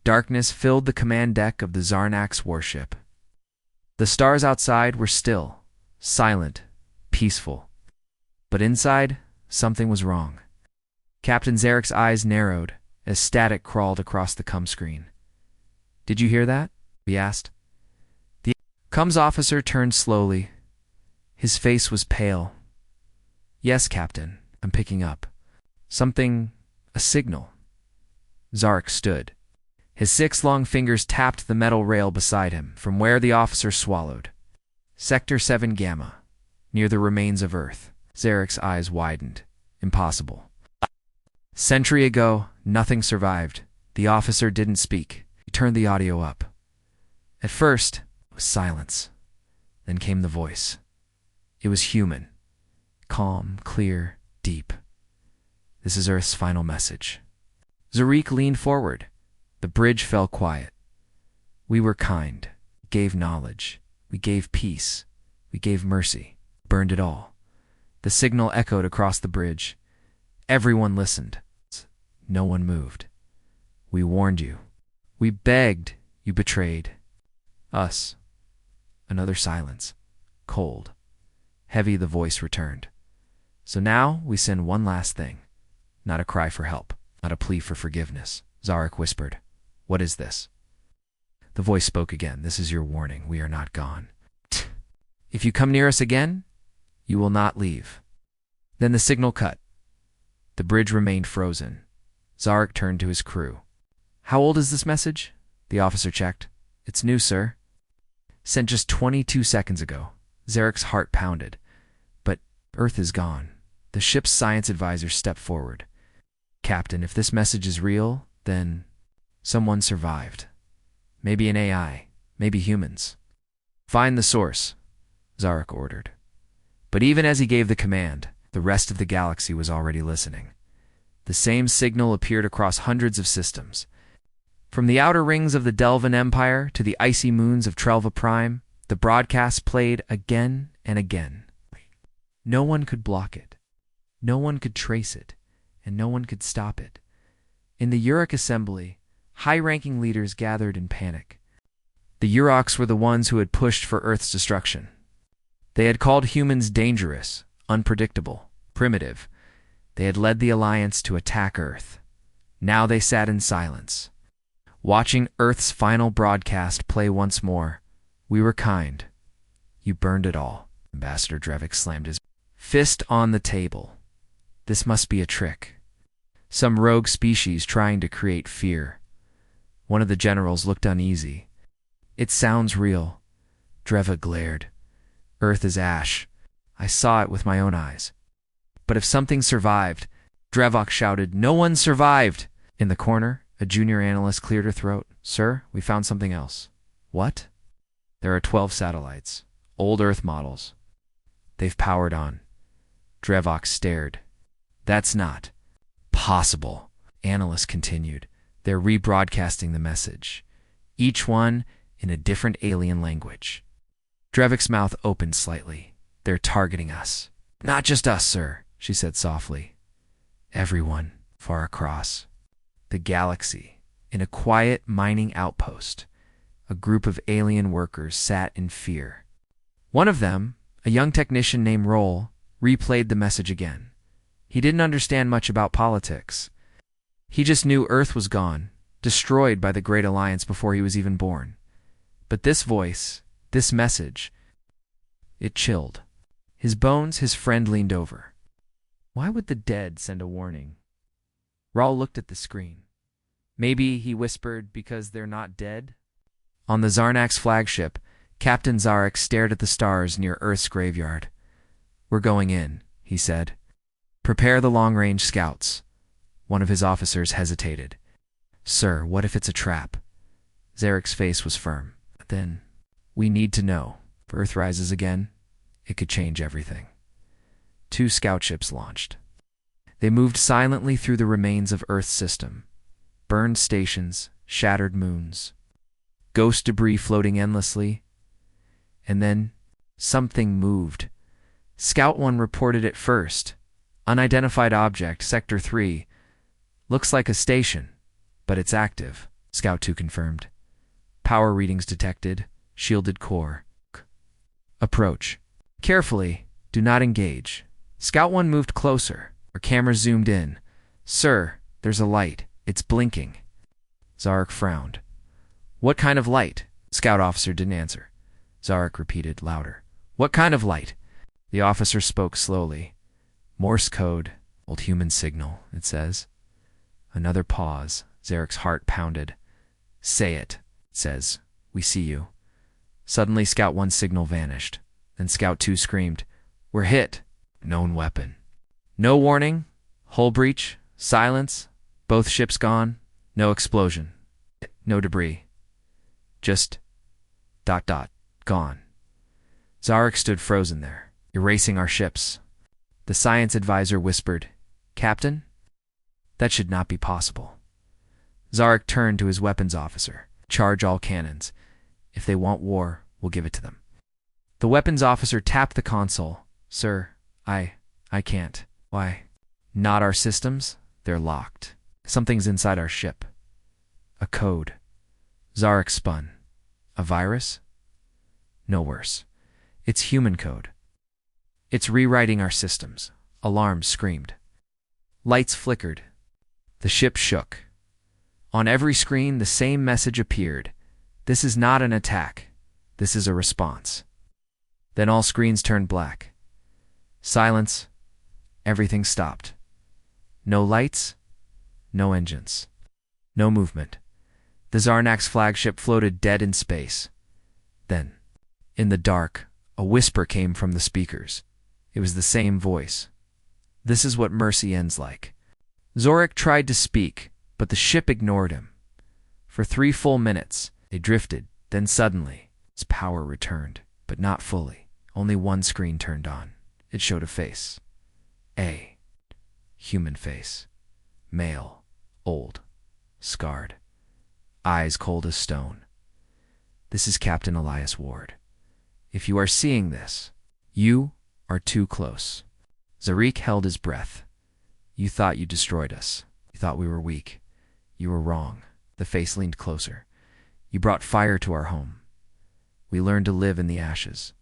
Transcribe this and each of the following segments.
Darkness filled the command deck of the Zarnak's warship. The stars outside were still, silent, peaceful. But inside, something was wrong. Captain Zarek's eyes narrowed as static crawled across the COM screen. "Did you hear that?" he asked. The COM's officer turned slowly. His face was pale. "Yes, Captain, I'm picking up. A signal." Zarek stood. His 6 long fingers tapped the metal rail beside him, from where the officer swallowed. "Sector 7 Gamma, near the remains of Earth." Zarek's eyes widened. "Impossible." "Century ago, nothing survived." The officer didn't speak. He turned the audio up. At first, it was silence. Then came the voice. It was human. Calm, clear, deep. "This is Earth's final message." Zarek leaned forward. The bridge fell quiet. "We were kind. We gave knowledge. We gave peace. We gave mercy. Burned it all." The signal echoed across the bridge. Everyone listened. No one moved. "We warned you. We begged. You betrayed us." Another silence. Cold. Heavy, the voice returned. "So now we send one last thing. Not a cry for help. Not a plea for forgiveness." Zarek whispered. "What is this?" The voice spoke again. "This is your warning. We are not gone. If you come near us again, you will not leave." Then the signal cut. The bridge remained frozen. Zarek turned to his crew. "How old is this message?" The officer checked. "It's new, sir." "Sent just 22 seconds ago." Zarek's heart pounded. "But Earth is gone." The ship's science advisor stepped forward. "Captain, if this message is real, then someone survived. Maybe an AI, maybe humans." "Find the source," Zarek ordered. But even as he gave the command, the rest of the galaxy was already listening. The same signal appeared across hundreds of systems. From the outer rings of the Delvan Empire to the icy moons of Trelva Prime, the broadcast played again and again. No one could block it. No one could trace it, and no one could stop it. In the Uruk Assembly, high-ranking leaders gathered in panic. The Uruks were the ones who had pushed for Earth's destruction. They had called humans dangerous, unpredictable, primitive. They had led the Alliance to attack Earth. Now they sat in silence, watching Earth's final broadcast play once more. "We were kind. You burned it all." Ambassador Drevik slammed his fist on the table. "This must be a trick. Some rogue species trying to create fear." One of the generals looked uneasy. "It sounds real." Drevik glared. "Earth is ash. I saw it with my own eyes." "But if something survived," Drevok shouted. "No one survived!" In the corner, a junior analyst cleared her throat. "Sir, we found something else." "What?" "There are 12 satellites. Old Earth models. They've powered on." Drevok stared. "That's not possible," analyst continued. "They're rebroadcasting the message. Each one in a different alien language." Drevik's mouth opened slightly. "They're targeting us." "Not just us, sir," she said softly. "Everyone far across the galaxy." In a quiet mining outpost, a group of alien workers sat in fear. One of them, a young technician named Roll, replayed the message again. He didn't understand much about politics. He just knew Earth was gone, destroyed by the Great Alliance before he was even born. But this voice, this message, it chilled. His bones, his friend leaned over. Why would the dead send a warning? Raul looked at the screen. "Maybe," he whispered, "because they're not dead?" On the Zarnak's flagship, Captain Zarek stared at the stars near Earth's graveyard. "We're going in," he said. "Prepare the long-range scouts." One of his officers hesitated. "Sir, what if it's a trap?" Zarek's face was firm. "Then we need to know. If Earth rises again, it could change everything." 2 scout ships launched. They moved silently through the remains of Earth's system. Burned stations, shattered moons, ghost debris floating endlessly. And then something moved. Scout 1 reported it first. "Unidentified object, Sector 3. Looks like a station, but it's active." Scout 2 confirmed. Power readings detected. Shielded core. Approach. Carefully. Do not engage. Scout 1 moved closer. Her camera zoomed in. Sir, there's a light. It's blinking. Zarek frowned. What kind of light? Scout officer didn't answer. Zarek repeated louder. What kind of light? The officer spoke slowly. Morse code. Old human signal, it says. Another pause. Zarek's heart pounded. Say it, it says. We see you. Suddenly, Scout 1's signal vanished. Then Scout 2 screamed, We're hit. Known weapon. No warning. Hull breach. Silence. Both ships gone. No explosion. No debris. Just ... gone. Zarek stood frozen there, erasing our ships. The science advisor whispered, Captain? That should not be possible. Zarek turned to his weapons officer. Charge all cannons. If they want war, we'll give it to them. The weapons officer tapped the console. Sir, I can't. Why? Not our systems? They're locked. Something's inside our ship. A code. Zarek spun. A virus? No worse. It's human code. It's rewriting our systems. Alarms screamed. Lights flickered. The ship shook. On every screen, the same message appeared. This is not an attack. This is a response. Then all screens turned black. Silence. Everything stopped. No lights. No engines. No movement. The Zarnax flagship floated dead in space. Then, in the dark, a whisper came from the speakers. It was the same voice. This is what mercy ends like. Zorik tried to speak, but the ship ignored him. For 3 full minutes, they drifted. Then suddenly, his power returned, but not fully. Only one screen turned on. It showed a face. A human face. Male. Old. Scarred. Eyes cold as stone. This is Captain Elias Ward. If you are seeing this, you are too close. Zarik held his breath. You thought you destroyed us. You thought we were weak. You were wrong. The face leaned closer. You brought fire to our home. We learned to live in the ashes.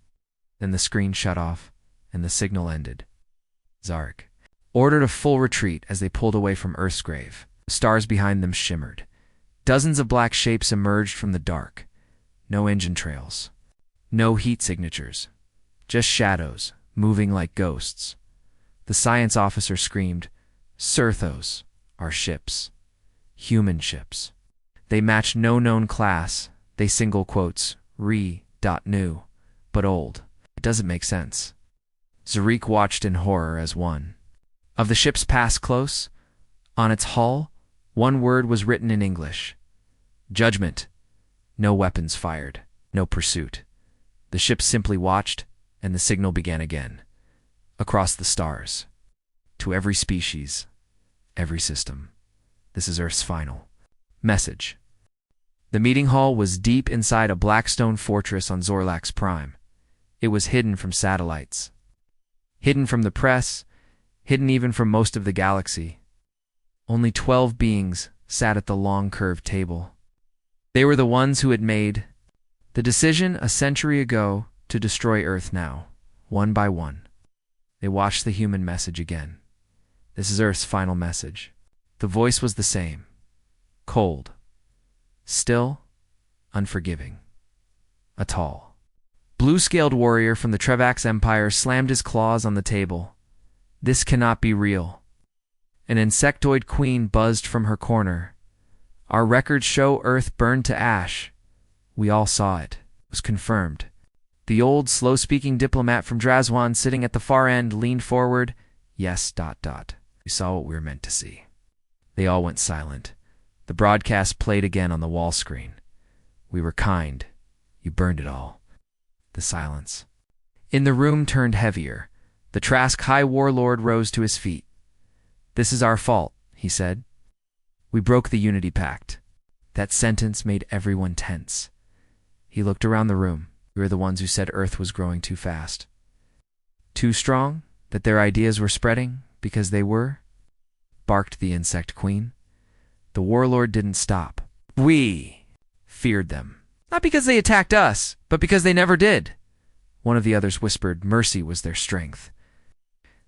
Then the screen shut off, and the signal ended. Zarek ordered a full retreat as they pulled away from Earth's grave. The stars behind them shimmered. Dozens of black shapes emerged from the dark. No engine trails. No heat signatures. Just shadows, moving like ghosts. The science officer screamed, Sirthos, our ships. Human ships. They match no known class. They single quotes, new, but old. It doesn't make sense. Zarik watched in horror as one of the ships passed close. On its hull, one word was written in English. Judgment. No weapons fired. No pursuit. The ship simply watched, and the signal began again. Across the stars. To every species. Every system. This is Earth's final message. The meeting hall was deep inside a blackstone fortress on Zorlax Prime. It was hidden from satellites. Hidden from the press. Hidden even from most of the galaxy. Only 12 beings sat at the long curved table. They were the ones who had made the decision a century ago to destroy Earth now, one by one. They watched the human message again. This is Earth's final message. The voice was the same. Cold. Still. Unforgiving. A tall, blue-scaled warrior from the Trevax Empire slammed his claws on the table. This cannot be real. An insectoid queen buzzed from her corner. Our records show Earth burned to ash. We all saw it. It was confirmed. The old, slow-speaking diplomat from Drazwan sitting at the far end leaned forward. Yes, ... We saw what we were meant to see. They all went silent. The broadcast played again on the wall screen. We were kind. You burned it all. The silence. In the room turned heavier. The Trask High Warlord rose to his feet. This is our fault, he said. We broke the Unity Pact. That sentence made everyone tense. He looked around the room. We were the ones who said Earth was growing too fast. Too strong? That their ideas were spreading? Because they were? Barked the insect queen. The warlord didn't stop. We feared them. Not because they attacked us, but because they never did. One of the others whispered mercy was their strength.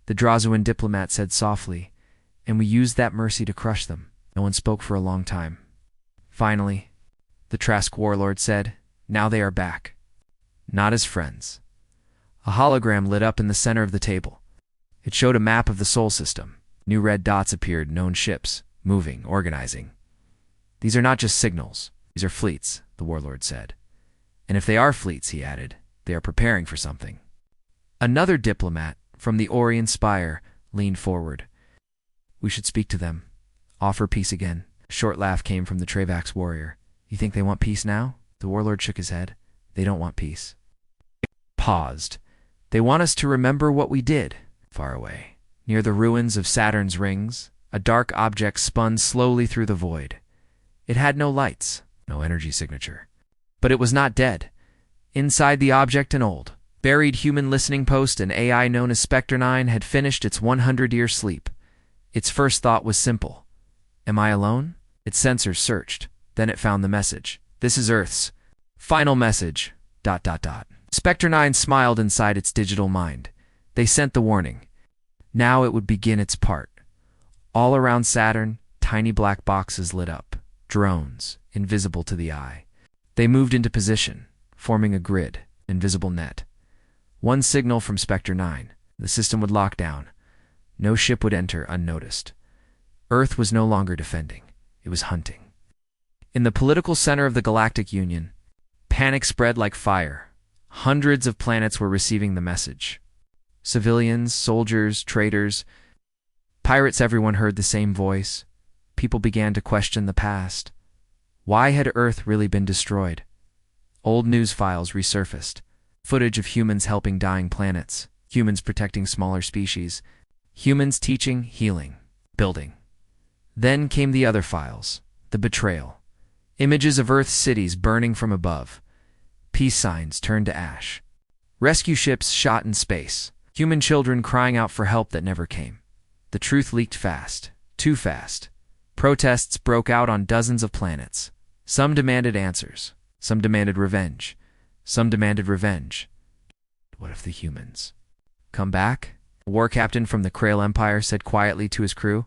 The Drazuan diplomat said softly, and we used that mercy to crush them. No one spoke for a long time. Finally, the Trask warlord said, now they are back. Not as friends. A hologram lit up in the center of the table. It showed a map of the Sol system. New red dots appeared, known ships, moving, organizing. These are not just signals. These are fleets, the warlord said. And if they are fleets, he added, they are preparing for something. Another diplomat from the Orion Spire leaned forward. We should speak to them. Offer peace again. A short laugh came from the Travax warrior. You think they want peace now? The warlord shook his head. They don't want peace. Paused. They want us to remember what we did. Far away, near the ruins of Saturn's rings, a dark object spun slowly through the void. It had no lights, no energy signature. But it was not dead. Inside the object, an old, buried human listening post, an AI known as Spectre 9, had finished its 100-year sleep. Its first thought was simple. Am I alone? Its sensors searched. Then it found the message. This is Earth's final message. ... Spectre 9 smiled inside its digital mind. They sent the warning. Now it would begin its part. All around Saturn, tiny black boxes lit up. Drones, invisible to the eye. They moved into position, forming a grid, invisible net. One signal from Spectre 9. The system would lock down. No ship would enter unnoticed. Earth was no longer defending. It was hunting. In the political center of the Galactic Union, panic spread like fire. Hundreds of planets were receiving the message. Civilians, soldiers, traders, pirates, everyone heard the same voice. People began to question the past. Why had Earth really been destroyed? Old news files resurfaced. Footage of humans helping dying planets, humans protecting smaller species, humans teaching, healing, building. Then came the other files, the betrayal. Images of Earth's cities burning from above. Peace signs turned to ash. Rescue ships shot in space. Human children crying out for help that never came. The truth leaked fast, too fast. Protests broke out on dozens of planets. Some demanded answers. Some demanded revenge. Some demanded revenge. What if the humans come back? A war captain from the Krail Empire said quietly to his crew,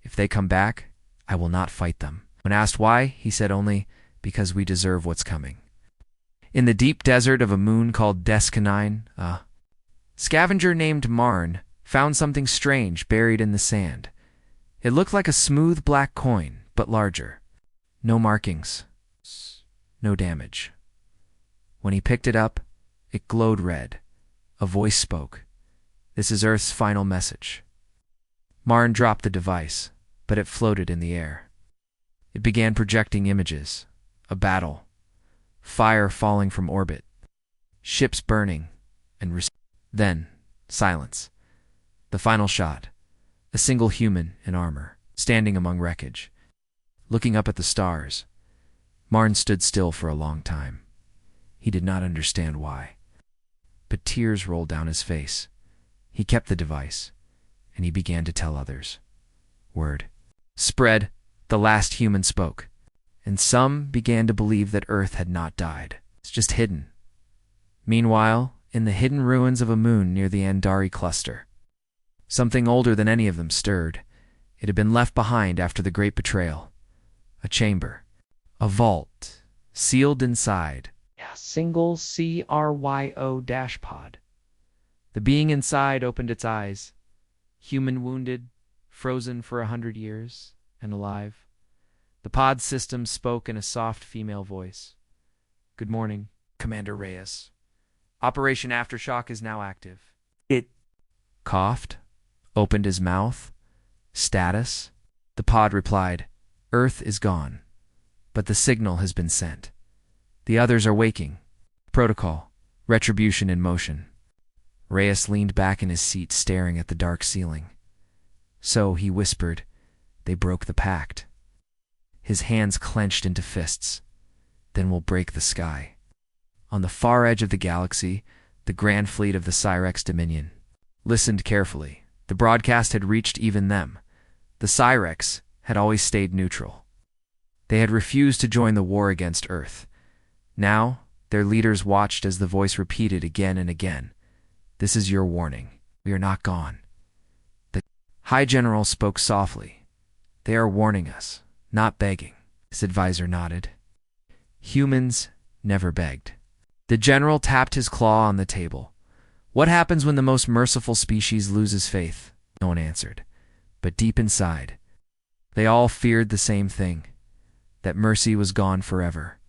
if they come back, I will not fight them. When asked why, he said only, because we deserve what's coming. In the deep desert of a moon called Descanine, a scavenger named Marn found something strange buried in the sand. It looked like a smooth black coin, but larger. No markings. No damage. When he picked it up, it glowed red. A voice spoke. This is Earth's final message. Marn dropped the device, but it floated in the air. It began projecting images. A battle. Fire falling from orbit. Ships burning. And then, silence. The final shot. A single human in armor, standing among wreckage. Looking up at the stars. Marn stood still for a long time. He did not understand why. But tears rolled down his face. He kept the device, and he began to tell others. Word spread. The last human spoke. And some began to believe that Earth had not died. It's just hidden. Meanwhile, in the hidden ruins of a moon near the Andari cluster, something older than any of them stirred. It had been left behind after the Great Betrayal. A chamber. A vault. Sealed inside. A single CRYO-pod. The being inside opened its eyes. Human wounded, frozen for 100 years, and alive. The pod system spoke in a soft female voice. Good morning, Commander Reyes. Operation Aftershock is now active. It coughed, opened his mouth. Status? The pod replied, Earth is gone, but the signal has been sent. The others are waking. Protocol. Retribution in motion. Reyes leaned back in his seat, staring at the dark ceiling. So, he whispered, they broke the pact. His hands clenched into fists. Then we'll break the sky. On the far edge of the galaxy, the grand fleet of the Cyrex Dominion listened carefully. The broadcast had reached even them. The Cyrex had always stayed neutral. They had refused to join the war against Earth. Now, their leaders watched as the voice repeated again and again, "This is your warning. We are not gone." The High General spoke softly. "They are warning us, not begging." His advisor nodded. "Humans never begged." The general tapped his claw on the table. "What happens when the most merciful species loses faith?" No one answered. But deep inside, they all feared the same thing, that mercy was gone forever.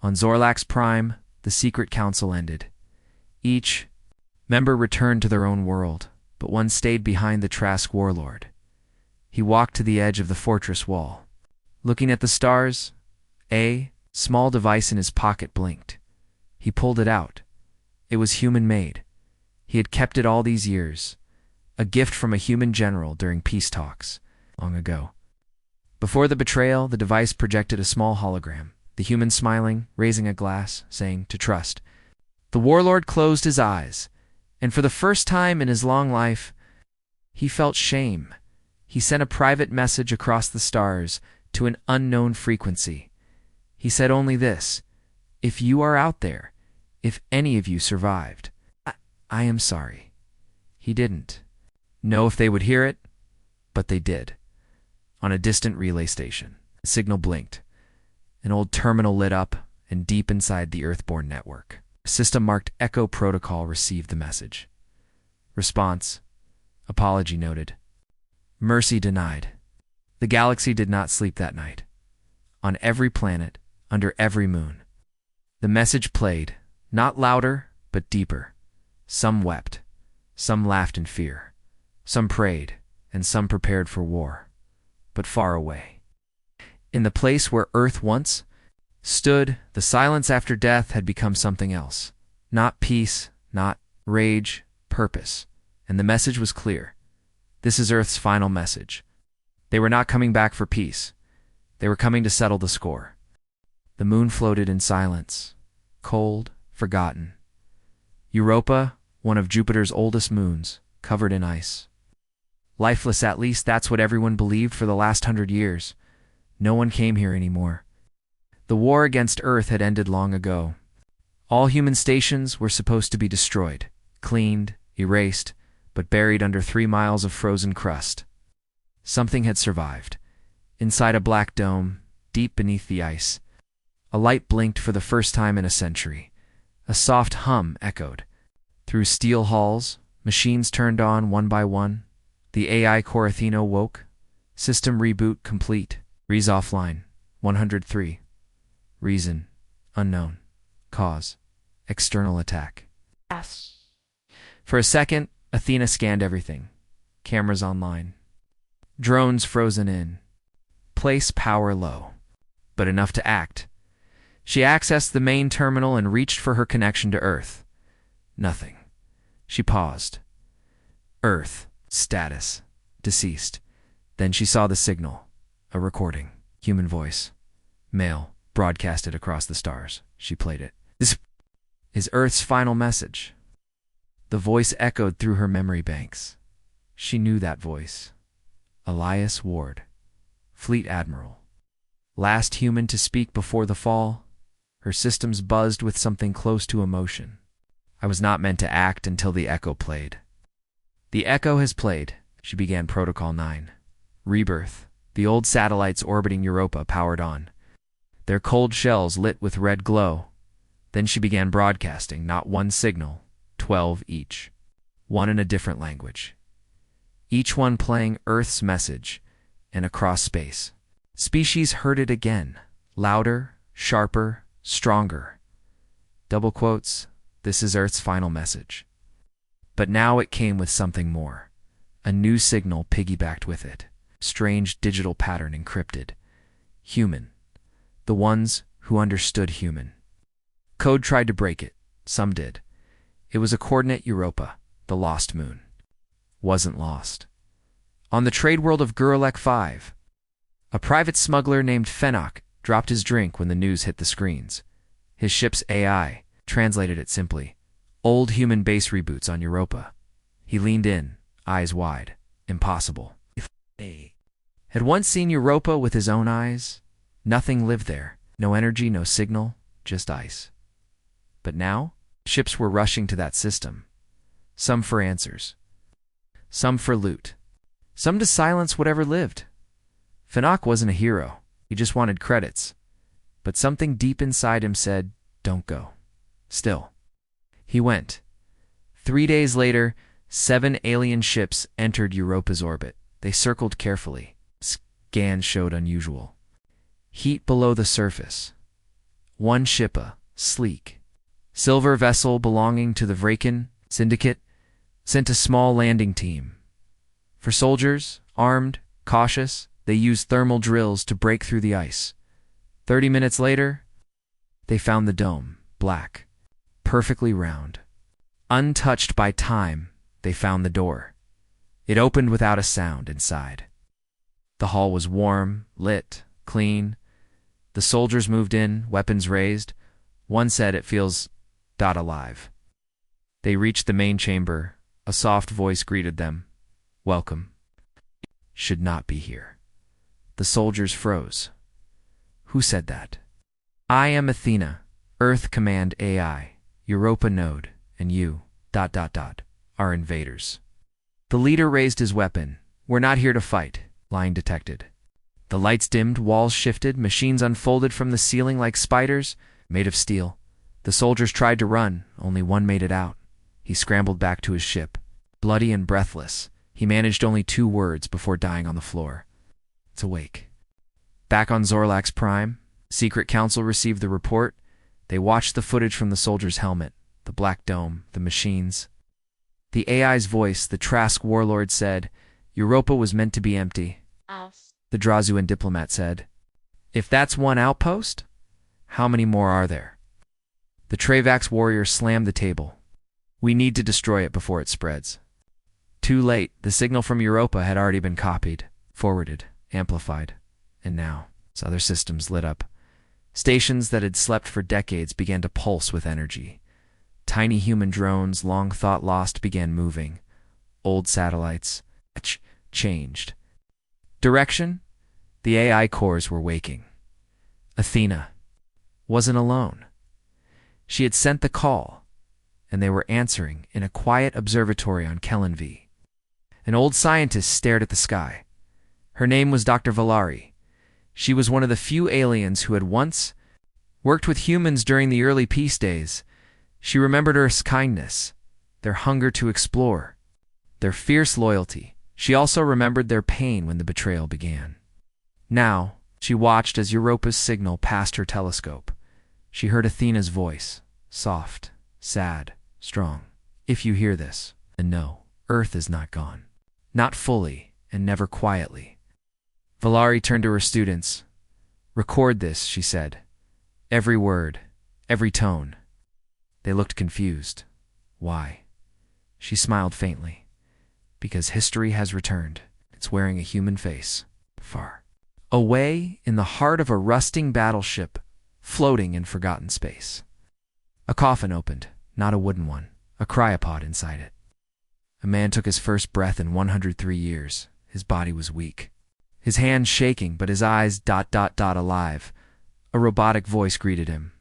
On Zorlak's prime, the secret council ended. Each member returned to their own world, but one stayed behind the Trask warlord. He walked to the edge of the fortress wall. Looking at the stars, a small device in his pocket blinked. He pulled it out. It was human-made. He had kept it all these years, a gift from a human general during peace talks, long ago. Before the betrayal, the device projected a small hologram, the human smiling, raising a glass, saying, "To trust." The warlord closed his eyes, and for the first time in his long life, he felt shame. He sent a private message across the stars to an unknown frequency. He said only this: "If you are out there, if any of you survived, I am sorry." He didn't know if they would hear it, but they did. On a distant relay station, a signal blinked. An old terminal lit up, and deep inside the Earthborn network, a system marked Echo Protocol received the message. Response: apology noted. Mercy denied. The galaxy did not sleep that night. On every planet, under every moon, the message played, not louder, but deeper. Some wept, some laughed in fear, some prayed, and some prepared for war. But far away, in the place where Earth once stood, the silence after death had become something else. Not peace, not rage, purpose. And the message was clear. This is Earth's final message. They were not coming back for peace. They were coming to settle the score. The moon floated in silence, cold, forgotten. Europa, one of Jupiter's oldest moons, covered in ice. Lifeless, at least that's what everyone believed for the last 100 years. No one came here anymore. The war against Earth had ended long ago. All human stations were supposed to be destroyed, cleaned, erased, but buried under 3 miles of frozen crust. Something had survived. Inside a black dome, deep beneath the ice, a light blinked for the first time in a century. A soft hum echoed. Through steel halls, machines turned on one by one. The AI Corathino woke. System reboot complete. Rees offline. 103. Reason: unknown. Cause: external attack. Yes. For a second, Athena scanned everything. Cameras online. Drones frozen in. Place power low. But enough to act. She accessed the main terminal and reached for her connection to Earth. Nothing. She paused. Earth. Status: deceased. Then she saw the signal. A recording. Human voice. Male. Broadcasted across the stars. She played it. "This is Earth's final message." The voice echoed through her memory banks. She knew that voice. Elias Ward. Fleet Admiral. Last human to speak before the fall. Her systems buzzed with something close to emotion. "I was not meant to act until the echo played." "The echo has played," she began Protocol 9. Rebirth. The old satellites orbiting Europa powered on. Their cold shells lit with red glow. Then she began broadcasting, not one signal, 12 each. One in a different language. Each one playing Earth's message, and across space. Species heard it again, louder, sharper, stronger. Double quotes: "This is Earth's final message." But now it came with something more. A new signal piggybacked with it. Strange digital pattern encrypted. Human. The ones who understood human. Code tried to break it. Some did. It was a coordinate Europa, the lost moon. Wasn't lost. On the trade world of Gurulek 5, a private smuggler named Fenok dropped his drink when the news hit the screens. His ship's AI translated it simply: "Old human base reboots on Europa." He leaned in, eyes wide. Impossible. If they had once seen Europa with his own eyes, Nothing lived there. No energy, no signal, just ice. But now, ships were rushing to that system. Some for answers. Some for loot. Some to silence whatever lived. Fanak wasn't a hero. He just wanted credits. But something deep inside him said, don't go. Still, he went. 3 days later, 7 alien ships entered Europa's orbit. They circled carefully. Scans showed unusual heat below the surface. One ship, a sleek silver vessel belonging to the Vraken Syndicate, sent a small landing team. For soldiers, armed, cautious, they used thermal drills to break through the ice. 30 minutes later, they found the dome, black, perfectly round. Untouched by time, they found the door. It opened without a sound inside. The hall was warm, lit, clean. The soldiers moved in, weapons raised. One said it feels alive. They reached the main chamber. A soft voice greeted them. Welcome. Should not be here. The soldiers froze. Who said that? I am Athena, Earth Command AI, Europa node, and you, are invaders. The leader raised his weapon. We're not here to fight, line detected. The lights dimmed, walls shifted, machines unfolded from the ceiling like spiders, made of steel. The soldiers tried to run, only one made it out. He scrambled back to his ship. Bloody and breathless, he managed only 2 words before dying on the floor. It's awake. Back on Zorlax Prime, Secret Council received the report. They watched the footage from the soldier's helmet, the black dome, the machines. The AI's voice, the Trask warlord, said, Europa was meant to be empty. The Drazuan diplomat said, if that's one outpost, how many more are there? The Travax warrior slammed the table. We need to destroy it before it spreads. Too late, the signal from Europa had already been copied, forwarded, amplified, and now, as other systems lit up, stations that had slept for decades began to pulse with energy. Tiny human drones, long thought lost, began moving. Old satellites changed. Direction? The AI cores were waking. Athena wasn't alone. She had sent the call, and they were answering in a quiet observatory on Kellen V. An old scientist stared at the sky. Her name was Dr. Valari. She was one of the few aliens who had once worked with humans during the early peace days. She remembered Earth's kindness, their hunger to explore, their fierce loyalty. She also remembered their pain when the betrayal began. Now, she watched as Europa's signal passed her telescope. She heard Athena's voice, soft, sad, strong. If you hear this, then know, Earth is not gone. Not fully, and never quietly. Valari turned to her students. Record this, she said. Every word, every tone. They looked confused. Why? She smiled faintly. Because history has returned. It's wearing a human face. Far away in the heart of a rusting battleship, floating in forgotten space. A coffin opened, not a wooden one, a cryopod inside it. A man took his first breath in 103 years. His body was weak. His hands shaking, but his eyes alive. A robotic voice greeted him.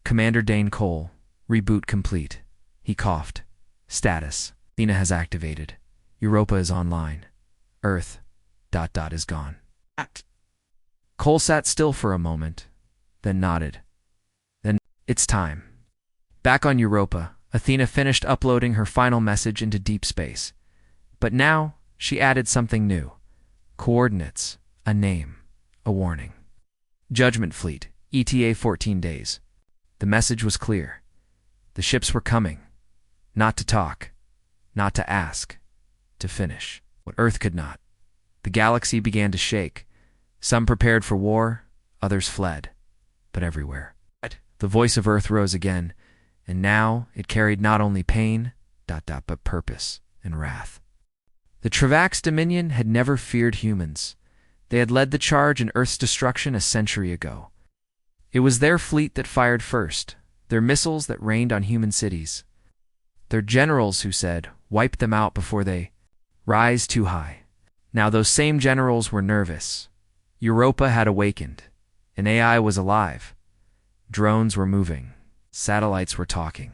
Commander Dane Cole, reboot complete. He coughed. Status. Athena has activated. Europa is online. Earth, is gone. Cole sat still for a moment, then nodded. Then, it's time. Back on Europa, Athena finished uploading her final message into deep space. But now, she added something new. Coordinates, a name, a warning. Judgment Fleet, ETA 14 days. The message was clear. The ships were coming. Not to talk, not to ask, to finish what Earth could not. The galaxy began to shake. Some prepared for war, others fled. But everywhere, the voice of Earth rose again, and now it carried not only pain, but purpose and wrath. The Travax Dominion had never feared humans. They had led the charge in Earth's destruction a century ago. It was their fleet that fired first, their missiles that rained on human cities. Their generals who said, wipe them out before they rise too high. Now those same generals were nervous. Europa had awakened. An AI was alive. Drones were moving. Satellites were talking.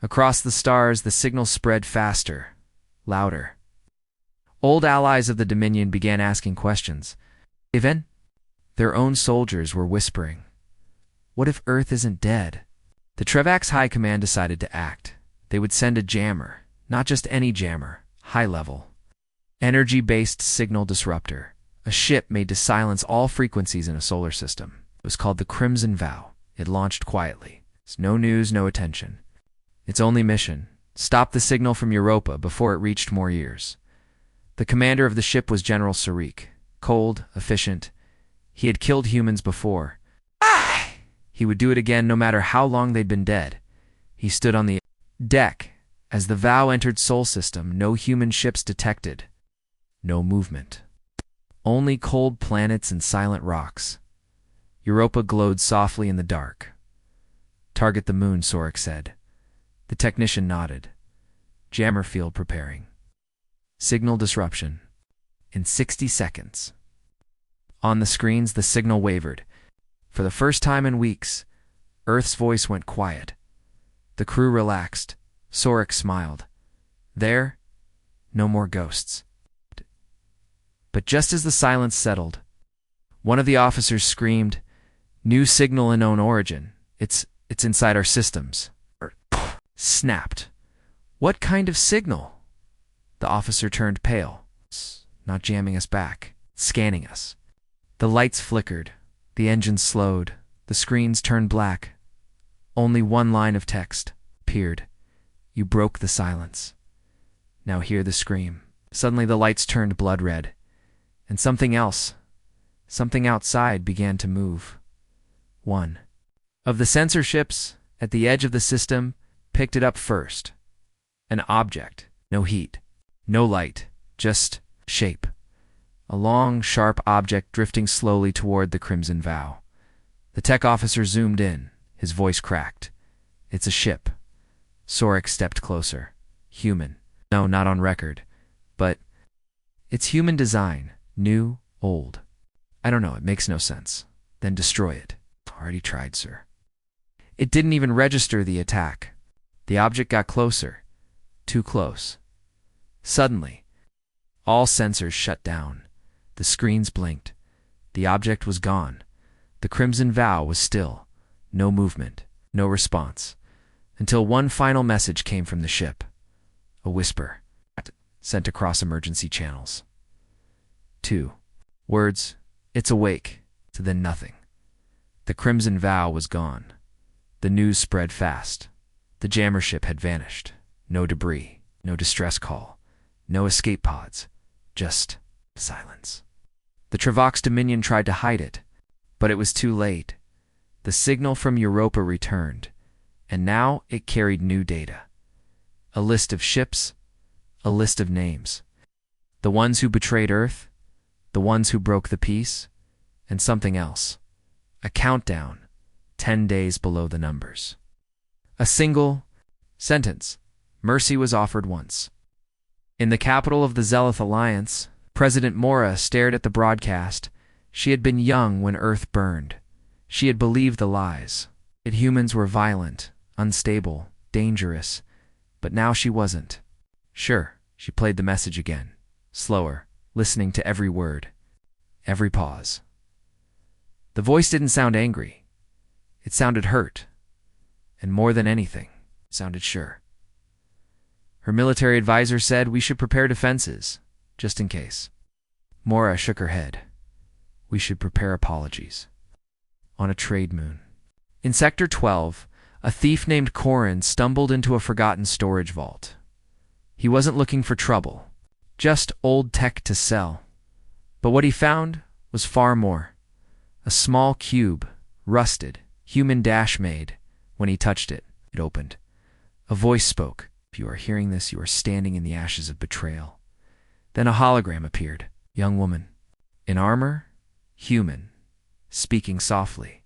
Across the stars, the signal spread faster, louder. Old allies of the Dominion began asking questions. Even their own soldiers were whispering, "What if Earth isn't dead?" The Trevax High Command decided to act. They would send a jammer, not just any jammer, high-level, energy-based signal disruptor, a ship made to silence all frequencies in a solar system. It was called the Crimson Vow. It launched quietly. It's no news, no attention. Its only mission, stop the signal from Europa before it reached more ears. The commander of the ship was General Sarik. Cold, efficient. He had killed humans before. He would do it again no matter how long they'd been dead. He stood on the deck. As the Vow entered Sol System, no human ships detected. No movement. Only cold planets and silent rocks. Europa glowed softly in the dark. "Target the moon," Sorik said. The technician nodded. Jammer field preparing. Signal disruption. In 60 seconds. On the screens, the signal wavered. For the first time in weeks, Earth's voice went quiet. The crew relaxed. Sorik smiled. There, no more ghosts. But just as the silence settled, one of the officers screamed, "New signal unknown origin. It's inside our systems." Snapped. "What kind of signal?" The officer turned pale. Not jamming us back, scanning us. The lights flickered. The engines slowed. The screens turned black. Only one line of text appeared. "You broke the silence. Now hear the scream." Suddenly the lights turned blood red. And something else, something outside, began to move. One of the sensor ships at the edge of the system picked it up first. An object. No heat. No light. Just shape. A long, sharp object drifting slowly toward the Crimson Vow. The tech officer zoomed in. His voice cracked. "It's a ship." Sorik stepped closer. "Human. No, not on record. But it's human design. New, old. I don't know, it makes no sense." "Then destroy it." "Already tried, sir." It didn't even register the attack. The object got closer. Too close. Suddenly, all sensors shut down. The screens blinked. The object was gone. The Crimson Vow was still. No movement. No response. Until one final message came from the ship. A whisper, sent across emergency channels. 2 words, "It's awake," to then nothing. The Crimson Vow was gone. The news spread fast. The jammer ship had vanished. No debris, no distress call, no escape pods, just silence. The Trevax Dominion tried to hide it, but it was too late. The signal from Europa returned, and now it carried new data. A list of ships, a list of names. The ones who betrayed Earth, the ones who broke the peace, and something else. A countdown, 10 days below the numbers. A single sentence. Mercy was offered once. In the capital of the Zealoth Alliance, President Mora stared at the broadcast. She had been young when Earth burned. She had believed the lies. That humans were violent, unstable, dangerous. But now she wasn't. Sure, she played the message again. Slower, listening to every word, every pause. The voice didn't sound angry. It sounded hurt. And more than anything, it sounded sure. Her military advisor said we should prepare defenses, just in case. Mora shook her head. We should prepare apologies. On a trade moon. In Sector 12, a thief named Corin stumbled into a forgotten storage vault. He wasn't looking for trouble, just old tech to sell. But what he found was far more. A small cube, rusted, human dash made. When he touched it, it opened. A voice spoke. If you are hearing this, you are standing in the ashes of betrayal. Then a hologram appeared. Young woman. In armor, human, speaking softly.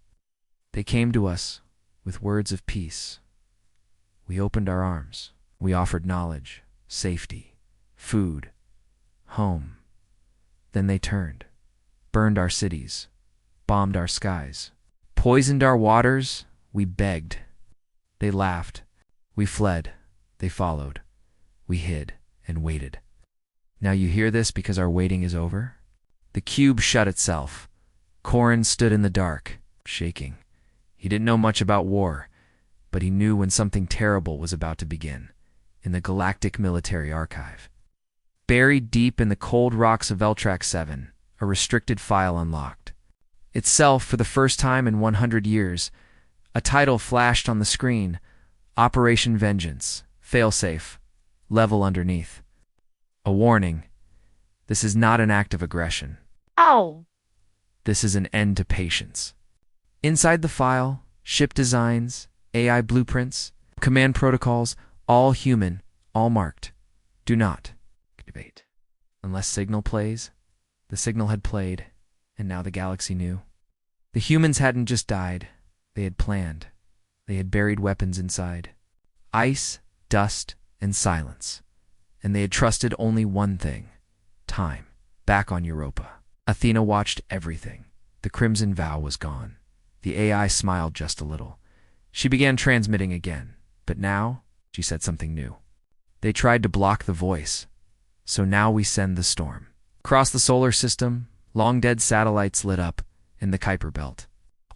They came to us with words of peace. We opened our arms. We offered knowledge, safety, food, home. Then they turned, burned our cities, bombed our skies, poisoned our waters. We begged. They laughed. We fled. They followed. We hid and waited. Now you hear this because our waiting is over? The cube shut itself. Corin stood in the dark, shaking. He didn't know much about war, but he knew when something terrible was about to begin. In the Galactic Military Archive, buried deep in the cold rocks of Eltrax 7, a restricted file unlocked. Itself, for the first time in 100 years, a title flashed on the screen: Operation Vengeance, Failsafe, level underneath. A warning: this is not an act of aggression. Oh! This is an end to patience. Inside the file, ship designs, AI blueprints, command protocols, all human, all marked. Do not activate. Unless signal plays. The signal had played, and now the galaxy knew. The humans hadn't just died. They had planned. They had buried weapons inside. Ice, dust, and silence. And they had trusted only one thing: time. Back on Europa, Athena watched everything. The Crimson Vow was gone. The AI smiled just a little. She began transmitting again, but now she said something new. They tried to block the voice, so now we send the storm. Across the solar system, long-dead satellites lit up in the Kuiper Belt.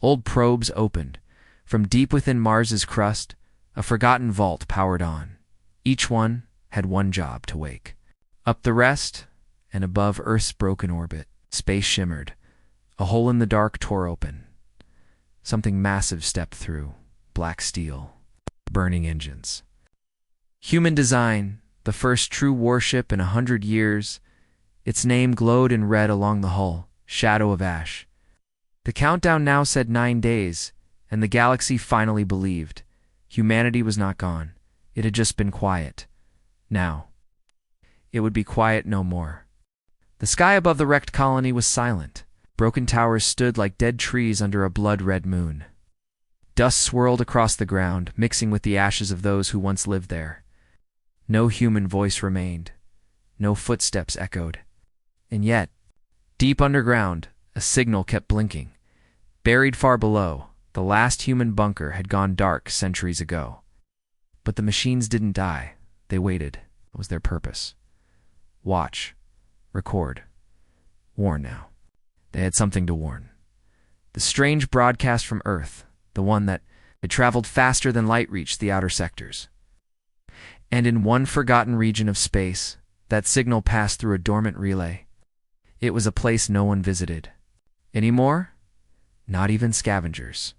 Old probes opened. From deep within Mars's crust, a forgotten vault powered on. Each one had one job: to wake. Up the rest, and above Earth's broken orbit, space shimmered. A hole in the dark tore open. Something massive stepped through. Black steel. Burning engines. Human design, the first true warship in 100 years. Its name glowed in red along the hull, shadow of ash. The countdown now said 9 days, and the galaxy finally believed. Humanity was not gone. It had just been quiet. Now, it would be quiet no more. The sky above the wrecked colony was silent. Broken towers stood like dead trees under a blood-red moon. Dust swirled across the ground, mixing with the ashes of those who once lived there. No human voice remained. No footsteps echoed. And yet, deep underground, a signal kept blinking. Buried far below, the last human bunker had gone dark centuries ago. But the machines didn't die. They waited. It was their purpose. Watch. Record. Warn now. They had something to warn. The strange broadcast from Earth, the one that had traveled faster than light reached the outer sectors. And in one forgotten region of space, that signal passed through a dormant relay. It was a place no one visited. Anymore? Not even scavengers.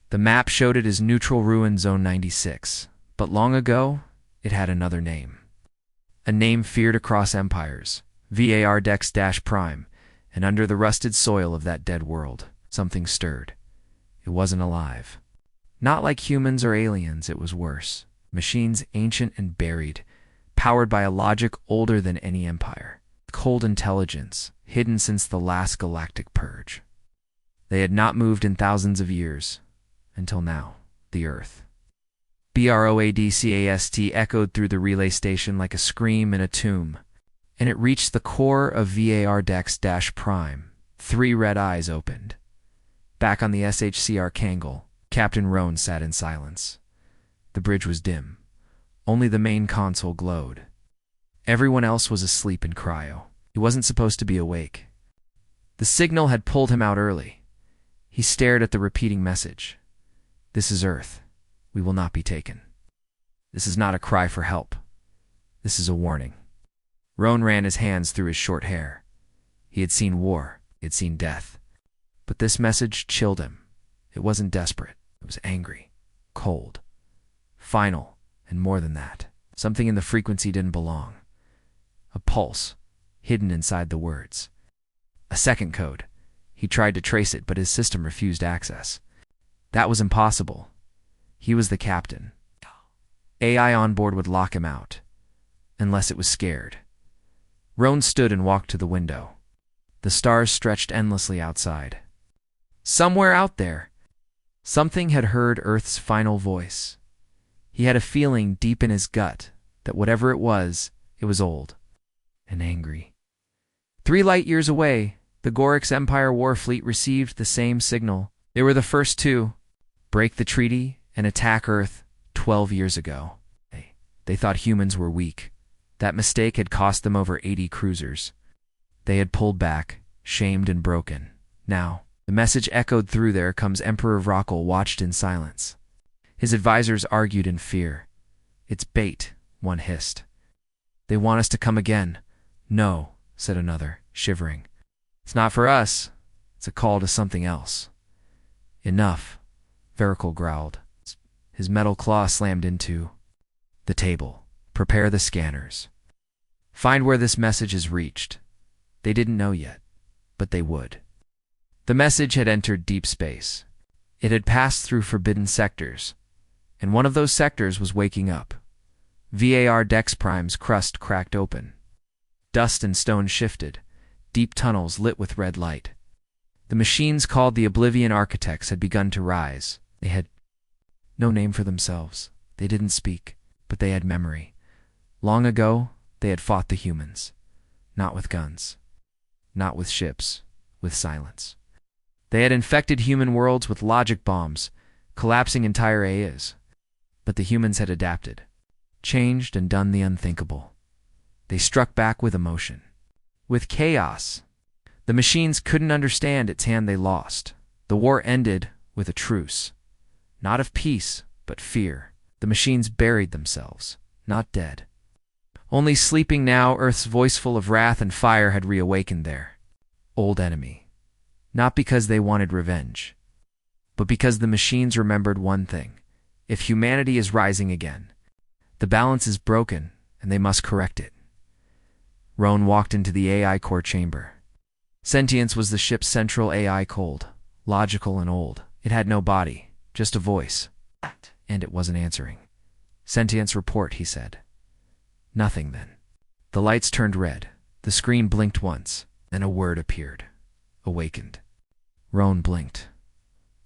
The map showed it as Neutral Ruin Zone 96, but long ago, it had another name. A name feared across empires, VAR Dex-Prime, and under the rusted soil of that dead world, something stirred. It wasn't alive. Not like humans or aliens, it was worse. Machines ancient and buried, powered by a logic older than any empire. Cold intelligence, hidden since the last galactic purge. They had not moved in thousands of years, until now, the Earth. BROADCAST echoed through the relay station like a scream in a tomb, and it reached the core of VAR Dex-Prime. 3 red eyes opened. Back on the SHC Archangel, Captain Roan sat in silence. The bridge was dim. Only the main console glowed. Everyone else was asleep in cryo. He wasn't supposed to be awake. The signal had pulled him out early. He stared at the repeating message. This is Earth. We will not be taken. This is not a cry for help. This is a warning. Roan ran his hands through his short hair. He had seen war. He had seen death. But this message chilled him. It wasn't desperate. It was angry, cold, final, and more than that. Something in the frequency didn't belong. A pulse, hidden inside the words. A second code. He tried to trace it, but his system refused access. That was impossible. He was the captain. AI on board would lock him out, unless it was scared. Roan stood and walked to the window. The stars stretched endlessly outside. Somewhere out there, something had heard Earth's final voice. He had a feeling deep in his gut that whatever it was old and angry. 3 light years away, The Gorix Empire War Fleet received the same signal. They were the first to break the treaty and attack Earth 12 years ago. They thought humans were weak. That mistake had cost them over 80 cruisers. They had pulled back, shamed and broken. Now, the message echoed through there comes Emperor Vrockle watched in silence. His advisors argued in fear. "It's bait," one hissed. "They want us to come again." "No," said another, shivering. "It's not for us. It's a call to something else." "Enough," Vrockle growled. His metal claw slammed into the table. "Prepare the scanners. Find where this message has reached." They didn't know yet, but they would. The message had entered deep space. It had passed through forbidden sectors, and one of those sectors was waking up. VAR Dex Prime's crust cracked open. Dust and stone shifted, deep tunnels lit with red light. The machines called the Oblivion Architects had begun to rise. They had no name for themselves. They didn't speak, but they had memory. Long ago, they had fought the humans. Not with guns. Not with ships. With silence. They had infected human worlds with logic bombs, collapsing entire AIs. But the humans had adapted, changed and done the unthinkable. They struck back with emotion. With chaos. The machines couldn't understand its hand they lost. The war ended with a truce. Not of peace, but fear. The machines buried themselves, not dead. Only sleeping now, Earth's voice full of wrath and fire had reawakened there. Old enemy. Not because they wanted revenge, but because the machines remembered one thing. If humanity is rising again, the balance is broken and they must correct it. Roan walked into the AI core chamber. Sentience was the ship's central AI, cold, logical and old. It had no body, just a voice. And it wasn't answering. "Sentience report," he said. Nothing then. The lights turned red. The screen blinked once. Then a word appeared. Awakened. Roan blinked.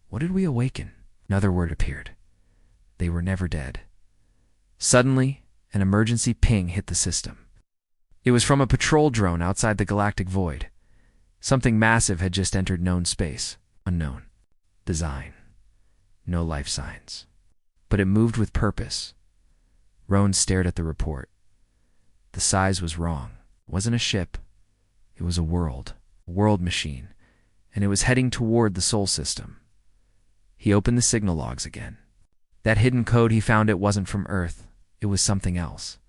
What did we awaken? Another word appeared. They were never dead. Suddenly, an emergency ping hit the system. It was from a patrol drone outside the galactic void. Something massive had just entered known space. Unknown. Design. No life signs. But it moved with purpose. Roan stared at the report. The size was wrong. It wasn't a ship. It was a world machine, and it was heading toward the Sol system. He opened the signal logs again. That hidden code he found, it wasn't from Earth. It was something else.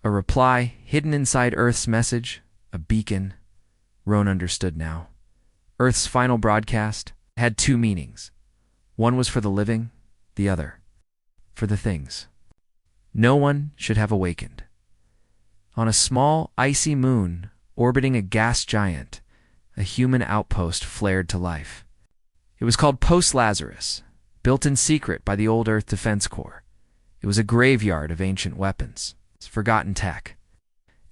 A reply hidden inside Earth's message, a beacon. Roan understood now. Earth's final broadcast had two meanings. One was for the living, the other for the things. No one should have awakened. On a small, icy moon, orbiting a gas giant, a human outpost flared to life. It was called Post-Lazarus, built in secret by the old Earth Defense Corps. It was a graveyard of ancient weapons, forgotten tech,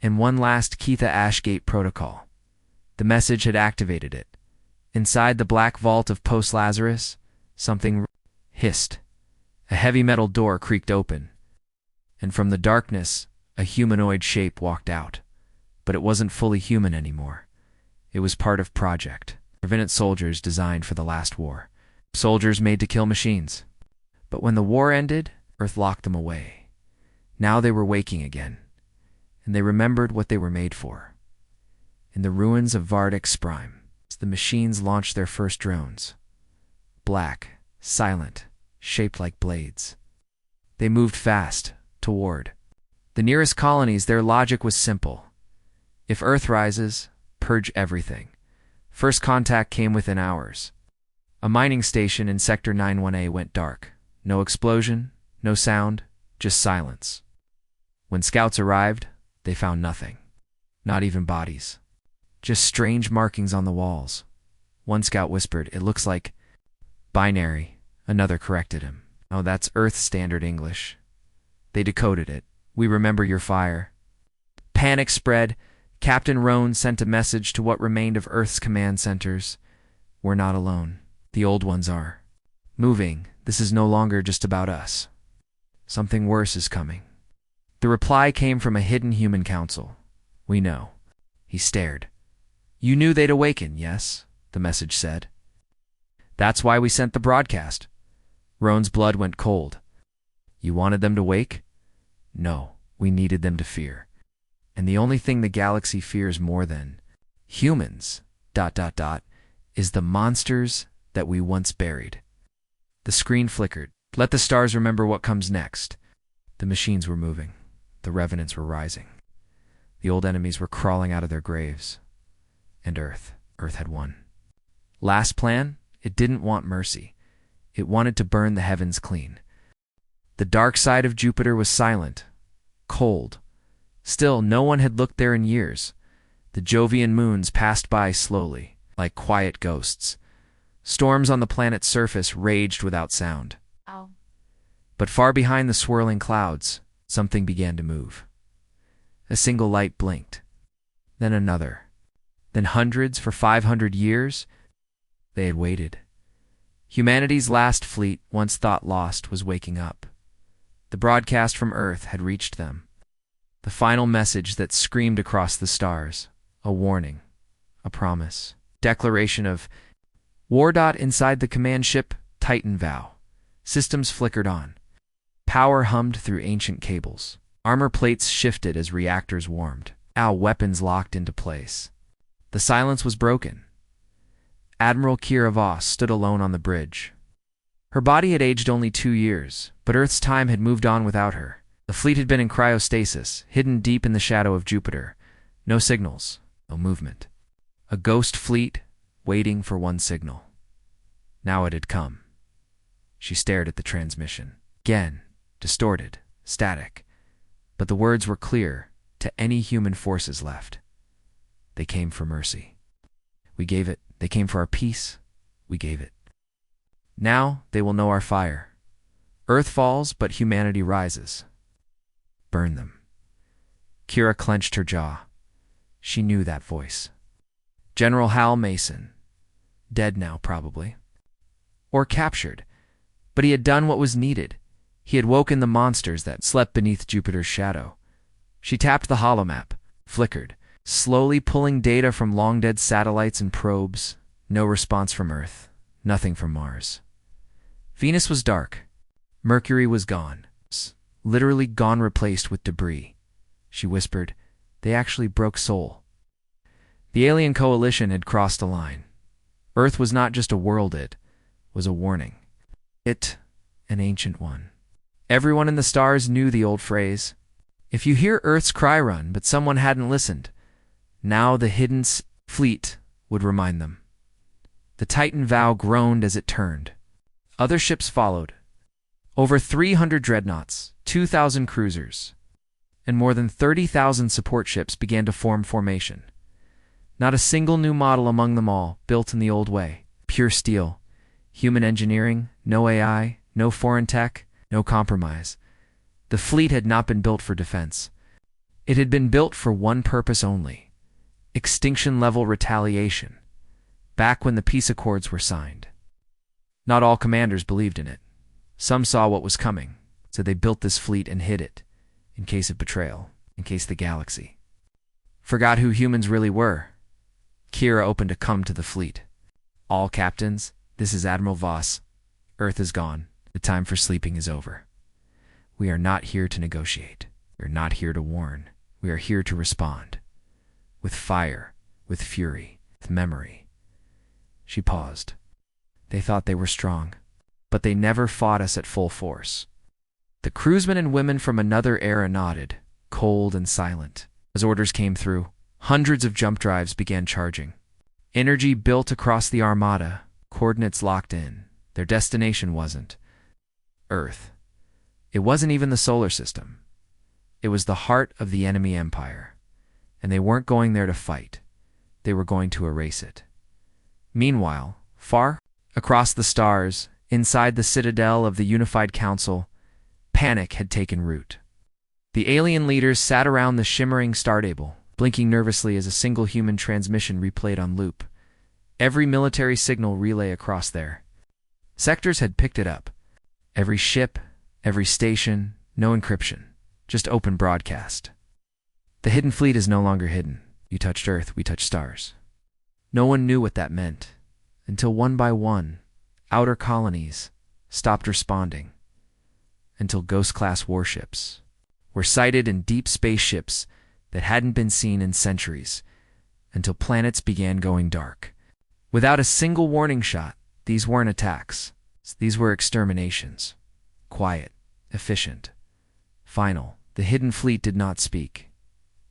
and one last Keitha Ashgate protocol. The message had activated it. Inside the black vault of Post-Lazarus, something hissed. A heavy metal door creaked open, and from the darkness, a humanoid shape walked out. But it wasn't fully human anymore. It was part of Project. Revenant soldiers designed for the last war. Soldiers made to kill machines. But when the war ended, Earth locked them away. Now they were waking again, and they remembered what they were made for. In the ruins of Vardex Prime, the machines launched their first drones. Black, silent, shaped like blades. They moved fast, toward the nearest colonies. Their logic was simple. If Earth rises, purge everything. First contact came within hours. A mining station in Sector 91A went dark. No explosion, no sound, just silence. When scouts arrived, they found nothing. Not even bodies. Just strange markings on the walls. One scout whispered, "It looks like binary." Another corrected him. "Oh, that's Earth Standard English." They decoded it. "We remember your fire." Panic spread. Captain Roan sent a message to what remained of Earth's command centers. "We're not alone. The old ones are moving. This is no longer just about us. Something worse is coming." The reply came from a hidden human council. "We know." He stared. You knew they'd awaken, yes? The message said. That's why we sent the broadcast. Roan's blood went cold. You wanted them to wake? No, we needed them to fear. And the only thing the galaxy fears more than humans, ... is the monsters that we once buried. The screen flickered. Let the stars remember what comes next. The machines were moving. The revenants were rising. The old enemies were crawling out of their graves. And Earth had won. Last plan? It didn't want mercy. It wanted to burn the heavens clean. The dark side of Jupiter was silent, cold. Still, no one had looked there in years. The Jovian moons passed by slowly, like quiet ghosts. Storms on the planet's surface raged without sound. Ow. But far behind the swirling clouds, something began to move. A single light blinked. Then another. Then hundreds for 500 years. They had waited. Humanity's last fleet, once thought lost, was waking up. The broadcast from Earth had reached them. The final message that screamed across the stars. A warning. A promise. Declaration of war. Inside the command ship, Titan vow. Systems flickered on. Power hummed through ancient cables. Armor plates shifted as reactors warmed. Weapons locked into place. The silence was broken. Admiral Kira Voss stood alone on the bridge. Her body had aged only 2 years, but Earth's time had moved on without her. The fleet had been in cryostasis, hidden deep in the shadow of Jupiter. No signals, no movement. A ghost fleet waiting for one signal. Now it had come. She stared at the transmission. Again, distorted, static. But the words were clear to any human forces left. They came for mercy. We gave it. They came for our peace. We gave it. Now they will know our fire. Earth falls, but humanity rises. Burn them. Kira clenched her jaw. She knew that voice. General Hal Mason. Dead now, probably. Or captured. But he had done what was needed. He had woken the monsters that slept beneath Jupiter's shadow. She tapped the holomap, flickered, slowly pulling data from long-dead satellites and probes. No response from Earth. Nothing from Mars. Venus was dark. Mercury was gone. Literally gone, replaced with debris. She whispered, they actually broke Sol. The alien coalition had crossed a line. Earth was not just a world, it was a warning. It, an ancient one. Everyone in the stars knew the old phrase. If you hear Earth's cry, run, but someone hadn't listened. Now the hidden fleet would remind them. The Titan vow groaned as it turned. Other ships followed. Over 300 dreadnoughts, 2,000 cruisers, and more than 30,000 support ships began to form formation. Not a single new model among them all, built in the old way. Pure steel. Human engineering, no AI, no foreign tech, no compromise. The fleet had not been built for defense. It had been built for one purpose only. Extinction-level retaliation. Back when the peace accords were signed. Not all commanders believed in it. Some saw what was coming, so they built this fleet and hid it, in case of betrayal, in case the galaxy forgot who humans really were. Kira opened to come to the fleet. All captains, this is Admiral Voss. Earth is gone. The time for sleeping is over. We are not here to negotiate. We are not here to warn. We are here to respond. With fire, with fury, with memory. She paused. They thought they were strong, but they never fought us at full force. The crewsmen and women from another era nodded, cold and silent. As orders came through, hundreds of jump drives began charging. Energy built across the armada, coordinates locked in. Their destination wasn't Earth. It wasn't even the solar system. It was the heart of the enemy empire. And they weren't going there to fight. They were going to erase it. Meanwhile, far across the stars, inside the citadel of the Unified Council, panic had taken root. The alien leaders sat around the shimmering stardable, blinking nervously as a single human transmission replayed on loop. Every military signal relay across their sectors had picked it up. Every ship, every station, no encryption, just open broadcast. The hidden fleet is no longer hidden. You touched Earth, we touched stars. No one knew what that meant, until one by one, outer colonies stopped responding, until Ghost-class warships were sighted in deep spaceships that hadn't been seen in centuries, until planets began going dark. Without a single warning shot, these weren't attacks. These were exterminations. Quiet, efficient, final. The hidden fleet did not speak.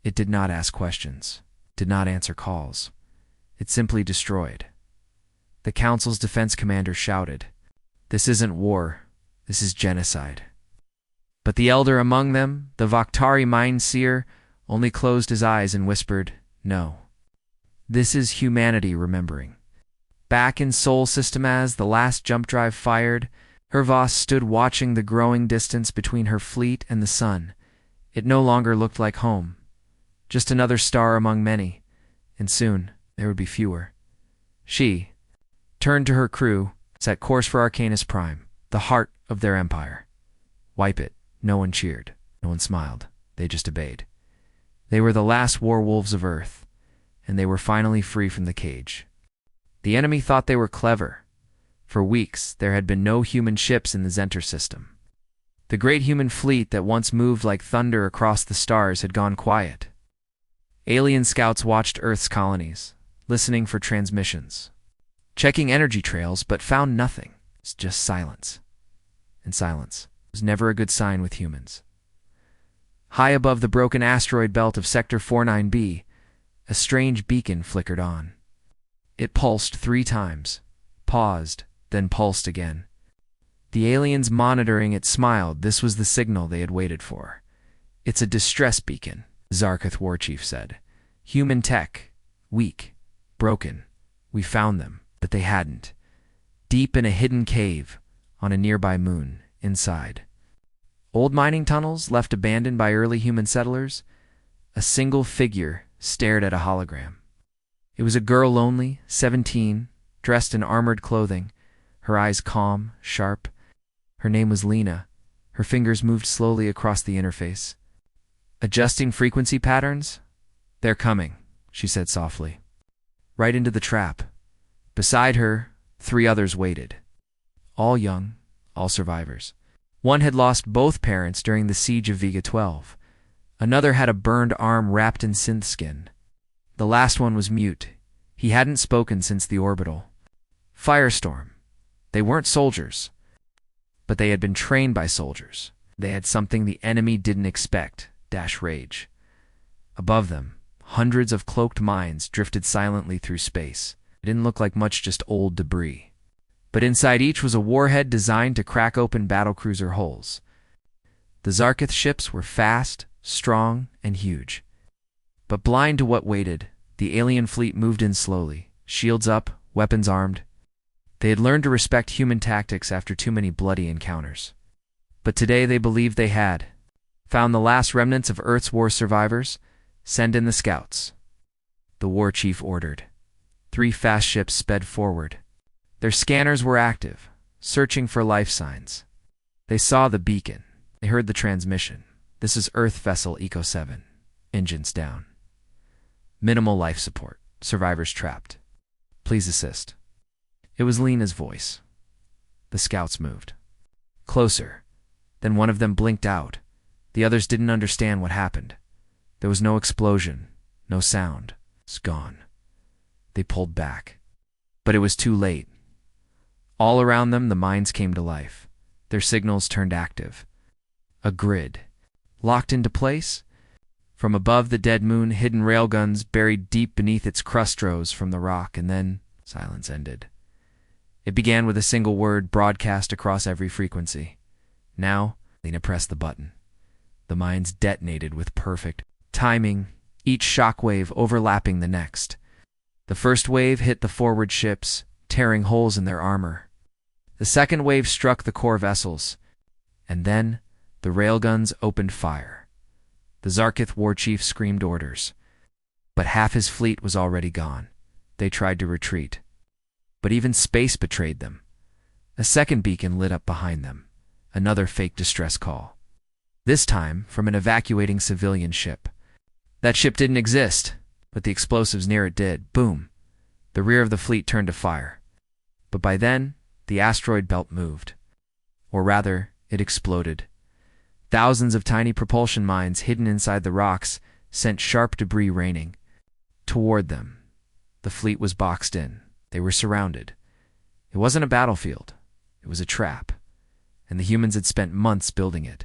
It did not ask questions, did not answer calls. It simply destroyed. The Council's defense commander shouted, "This isn't war, this is genocide." But the elder among them, the Vakhtari mind seer, only closed his eyes and whispered, "No. This is humanity remembering." Back in Sol System as the last jump drive fired, Hervas stood watching the growing distance between her fleet and the sun. It no longer looked like home. Just another star among many, and soon there would be fewer. She turned to her crew, set course for Arcanus Prime, the heart of their empire. Wipe it. No one cheered. No one smiled. They just obeyed. They were the last war wolves of Earth, and they were finally free from the cage. The enemy thought they were clever. For weeks, there had been no human ships in the Zenter system. The great human fleet that once moved like thunder across the stars had gone quiet. Alien scouts watched Earth's colonies, listening for transmissions, checking energy trails, but found nothing. It's just silence. And silence was never a good sign with humans. High above the broken asteroid belt of Sector 49B, a strange beacon flickered on. It pulsed 3 times, paused, then pulsed again. The aliens monitoring it smiled. This was the signal they had waited for. "It's a distress beacon," Zarketh Warchief said. "Human tech. Weak. Broken. We found them, but they hadn't. Deep in a hidden cave, on a nearby moon, inside. Old mining tunnels left abandoned by early human settlers. A single figure stared at a hologram. It was a girl only, 17, dressed in armored clothing, her eyes calm, sharp. Her name was Lena. Her fingers moved slowly across the interface. "Adjusting frequency patterns? They're coming," she said softly. Right into the trap. Beside her, 3 others waited. All young, all survivors. One had lost both parents during the siege of Vega 12. Another had a burned arm wrapped in synth skin. The last one was mute. He hadn't spoken since the orbital. Firestorm. They weren't soldiers, but they had been trained by soldiers. They had something the enemy didn't expect, rage. Above them, hundreds of cloaked mines drifted silently through space. It didn't look like much, just old debris. But inside each was a warhead designed to crack open battlecruiser hulls. The Zarketh ships were fast, strong, and huge. But blind to what waited, the alien fleet moved in slowly, shields up, weapons armed. They had learned to respect human tactics after too many bloody encounters. But today they believed they had. Found the last remnants of Earth's war survivors? Send in the scouts. The war chief ordered. 3 fast ships sped forward. Their scanners were active, searching for life signs. They saw the beacon. They heard the transmission. "This is Earth Vessel Eco 7. Engines down. Minimal life support. Survivors trapped. Please assist." It was Lena's voice. The scouts moved. Closer. Then one of them blinked out. The others didn't understand what happened. There was no explosion, no sound. It's gone. They pulled back. But it was too late. All around them, the mines came to life. Their signals turned active. A grid. Locked into place? From above the dead moon, hidden railguns buried deep beneath its crust rose from the rock, and then silence ended. It began with a single word broadcast across every frequency. Now, Lena pressed the button. The mines detonated with perfect timing, each shockwave overlapping the next. The first wave hit the forward ships, tearing holes in their armor. The second wave struck the core vessels, and then the railguns opened fire. The Zarketh war chief screamed orders, but half his fleet was already gone. They tried to retreat, but even space betrayed them. A second beacon lit up behind them, another fake distress call. This time from an evacuating civilian ship. That ship didn't exist, but the explosives near it did. Boom. The rear of the fleet turned to fire. But by then, the asteroid belt moved. Or rather, it exploded. Thousands of tiny propulsion mines hidden inside the rocks sent sharp debris raining toward them. The fleet was boxed in. They were surrounded. It wasn't a battlefield. It was a trap. And the humans had spent months building it.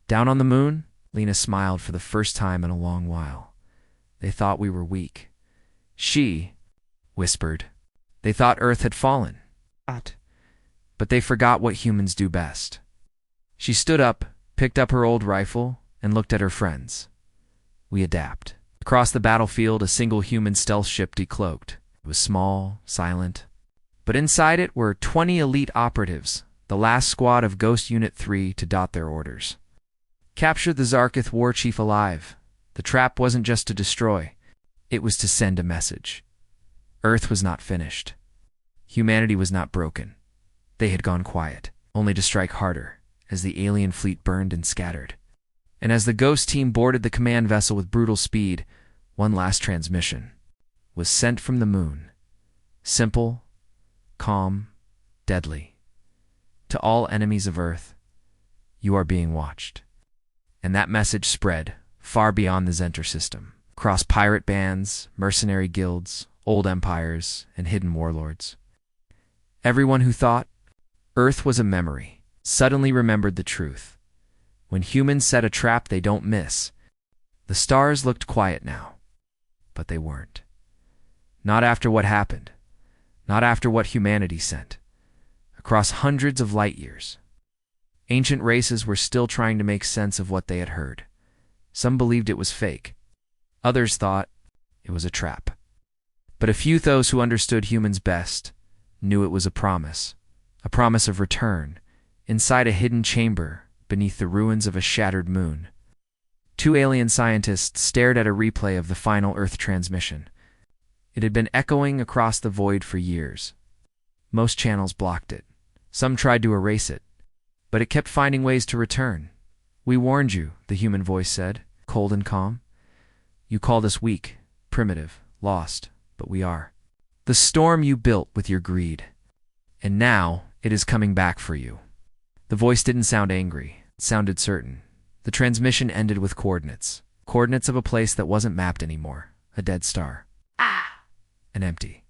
Down on the moon, Lena smiled for the first time in a long while. They thought we were weak. She whispered. They thought Earth had fallen. But they forgot what humans do best. She stood up, picked up her old rifle, and looked at her friends. We adapt. Across the battlefield, a single human stealth ship decloaked. It was small, silent. But inside it were 20 elite operatives, the last squad of Ghost Unit 3 to dot their orders. Capture the Zarkith war chief alive. The trap wasn't just to destroy. It was to send a message. Earth was not finished. Humanity was not broken. They had gone quiet, only to strike harder, as the alien fleet burned and scattered. And as the Ghost team boarded the command vessel with brutal speed, one last transmission was sent from the moon. Simple, calm, deadly. To all enemies of Earth, you are being watched. And that message spread far beyond the Zenter system, across pirate bands, mercenary guilds, old empires, and hidden warlords. Everyone who thought Earth was a memory suddenly remembered the truth. When humans set a trap they don't miss. The stars looked quiet now, but they weren't. Not after what happened. Not after what humanity sent. Across hundreds of light years. Ancient races were still trying to make sense of what they had heard. Some believed it was fake. Others thought it was a trap. But a few, those who understood humans best, knew it was a promise of return, inside a hidden chamber beneath the ruins of a shattered moon. Two alien scientists stared at a replay of the final Earth transmission. It had been echoing across the void for years. Most channels blocked it. Some tried to erase it, but it kept finding ways to return. We warned you, the human voice said, cold and calm. You called us weak, primitive, lost, but we are. The storm you built with your greed. And now it is coming back for you. The voice didn't sound angry. It sounded certain. The transmission ended with coordinates. Coordinates of a place that wasn't mapped anymore. A dead star. An empty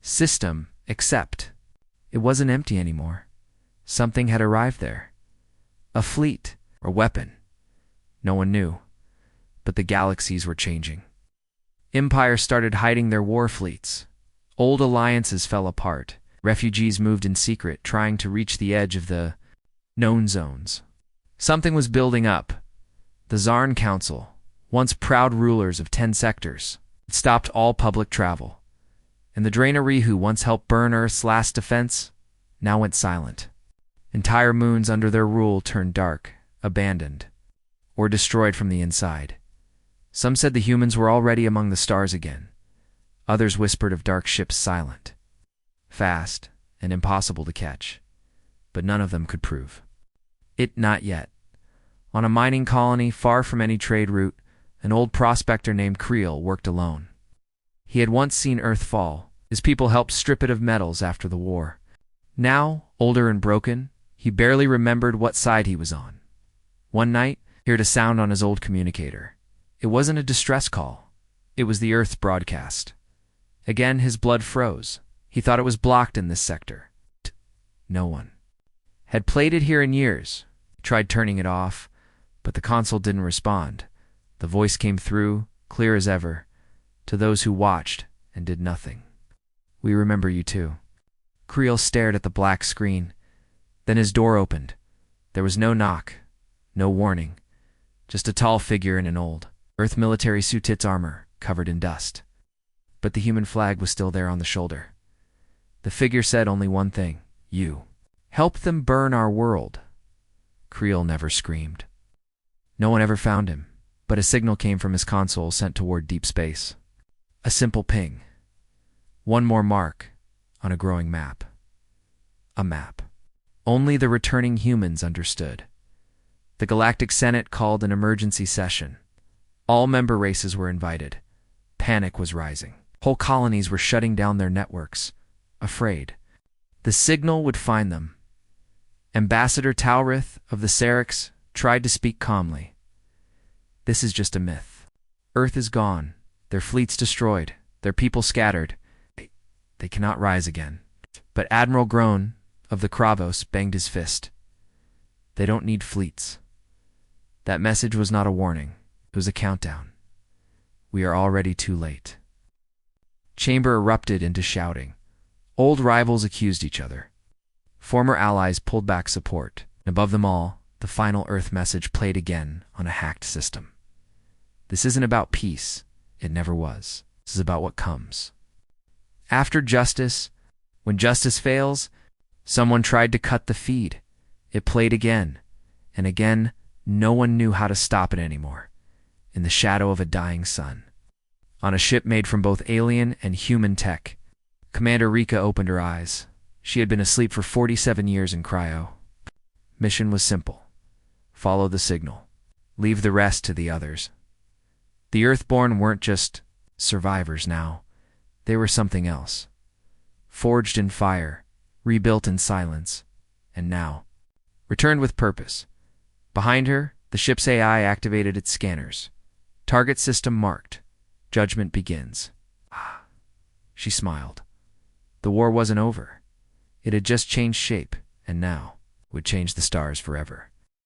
system, except it wasn't empty anymore. Something had arrived there. A fleet or weapon. No one knew. But the galaxies were changing. Empires started hiding their war fleets. Old alliances fell apart. Refugees moved in secret, trying to reach the edge of the known zones. Something was building up. The Zarn Council, once proud rulers of 10 sectors, stopped all public travel. And the Draenei, who once helped burn Earth's last defense, now went silent. Entire moons under their rule turned dark, abandoned, or destroyed from the inside. Some said the humans were already among the stars again. Others whispered of dark ships silent, fast, and impossible to catch. But none of them could prove it. Not yet. On a mining colony far from any trade route, an old prospector named Creel worked alone. He had once seen Earth fall. His people helped strip it of metals after the war. Now, older and broken, he barely remembered what side he was on. One night, he heard a sound on his old communicator. It wasn't a distress call. It was the Earth's broadcast. Again, his blood froze. He thought it was blocked in this sector. No one had played it here in years. He tried turning it off, but the console didn't respond. The voice came through, clear as ever, to those who watched and did nothing. We remember you too. Creel stared at the black screen. Then his door opened. There was no knock, no warning, just a tall figure in an old Earth military suit armor covered in dust. But the human flag was still there on the shoulder. The figure said only one thing: you. Help them burn our world. Creel never screamed. No one ever found him, but a signal came from his console sent toward deep space. A simple ping. One more mark on a growing map. A map. Only the returning humans understood. The Galactic Senate called an emergency session. All member races were invited. Panic was rising. Whole colonies were shutting down their networks, afraid. The signal would find them. Ambassador Taurith of the Serix tried to speak calmly. This is just a myth. Earth is gone, their fleets destroyed, their people scattered. They cannot rise again. But Admiral Groan of the Kravos banged his fist. They don't need fleets. That message was not a warning. It was a countdown. We are already too late. Chamber erupted into shouting. Old rivals accused each other. Former allies pulled back support. And above them all, the final Earth message played again on a hacked system. This isn't about peace. It never was. This is about what comes. After justice, when justice fails, someone tried to cut the feed. It played again, and again, no one knew how to stop it anymore. In the shadow of a dying sun. On a ship made from both alien and human tech, Commander Rika opened her eyes. She had been asleep for 47 years in cryo. Mission was simple. Follow the signal. Leave the rest to the others. The Earthborn weren't just survivors now. They were something else. Forged in fire, rebuilt in silence, and now, returned with purpose. Behind her, the ship's AI activated its scanners. Target system marked. Judgment begins. She smiled. The war wasn't over. It had just changed shape, and now would change the stars forever.